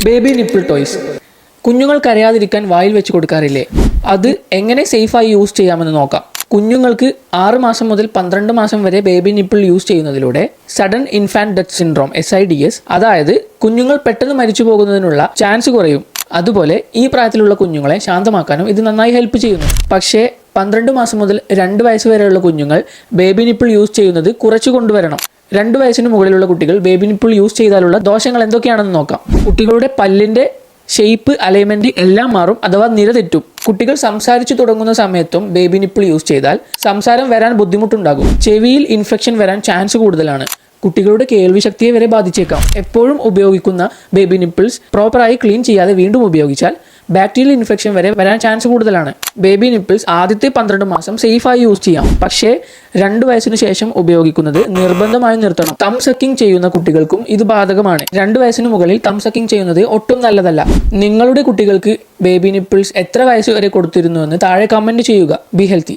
Baby nipple toys. കുഞ്ഞുങ്ങൾ കരയാതിരിക്കാൻ വായിൽ വെച്ച് കൊടുക്കാറില്ലേ? അത് എങ്ങനെ സേഫായി യൂസ് ചെയ്യാമെന്ന് നോക്കാം. കുഞ്ഞുങ്ങൾക്ക് 6 മാസം മുതൽ 12 മാസം വരെ ബേബി നിപ്പിൾ യൂസ് ചെയ്യുന്നതിലൂടെ sudden infant death syndrome SIDS, അതായത് കുഞ്ഞുങ്ങൾ പെട്ടെന്ന് മരിച്ചു പോകുന്നതിനുള്ള ചാൻസ് കുറയും. അതുപോലെ ഈ പ്രായത്തിലുള്ള കുഞ്ഞുങ്ങളെ ശാന്തമാക്കാനും ഇത് നന്നായി ഹെൽപ്പ് ചെയ്യുന്നു. പക്ഷേ 12 മാസം മുതൽ 2 വയസ്സ് വരെയുള്ള കുഞ്ഞുങ്ങൾ ബേബി നിപ്പിൾ യൂസ് ചെയ്യുന്നത് കുറച്ചു കൊണ്ടുവരണം. 2 വയസ്സിന് മുകളിലുള്ള കുട്ടികൾ ബേബി നിപ്പിൾ യൂസ് ചെയ്താലുള്ള ദോഷങ്ങൾ എന്തൊക്കെയാണെന്ന് നോക്കാം. കുട്ടികളുടെ പല്ലിന്റെ ഷേപ്പ്, അലൈൻമെന്റ് എല്ലാം മാറും, അഥവാ നിര തെറ്റും. കുട്ടികൾ സംസാരിച്ചു തുടങ്ങുന്ന സമയത്തും ബേബി നിപ്പിൾ യൂസ് ചെയ്താൽ സംസാരം വരാൻ ബുദ്ധിമുട്ടുണ്ടാകും. ചെവിയിൽ ഇൻഫെക്ഷൻ വരാൻ ചാൻസ് കൂടുതലാണ്. കുട്ടികളുടെ കേൾവി ശക്തിയെ വരെ ബാധിച്ചേക്കാം. എപ്പോഴും ഉപയോഗിക്കുന്ന ബേബി നിപ്പിൾസ് പ്രോപ്പറായി ക്ലീൻ ചെയ്യാതെ വീണ്ടും ഉപയോഗിച്ചാൽ ബാക്ടീരിയൽ ഇൻഫെക്ഷൻ വരെ വരാൻ ചാൻസ് കൂടുതലാണ്. ബേബി നിപ്പിൾസ് ആദ്യത്തെ 12 മാസം സേഫായി യൂസ് ചെയ്യാം. പക്ഷേ 2 വയസ്സിന് ശേഷം ഉപയോഗിക്കുന്നത് നിർബന്ധമായി നിർത്തണം. തം സക്കിംഗ് ചെയ്യുന്ന കുട്ടികൾക്കും ഇത് ബാധകമാണ്. 2 വയസ്സിന് മുകളിൽ തം സക്കിംഗ് ചെയ്യുന്നത് ഒട്ടും നല്ലതല്ല. നിങ്ങളുടെ കുട്ടികൾക്ക് ബേബി നിപ്പിൾസ് എത്ര വയസ്സ് വരെ കൊടുത്തിരുന്നുവെന്ന് താഴെ കമന്റ് ചെയ്യുക. Be healthy.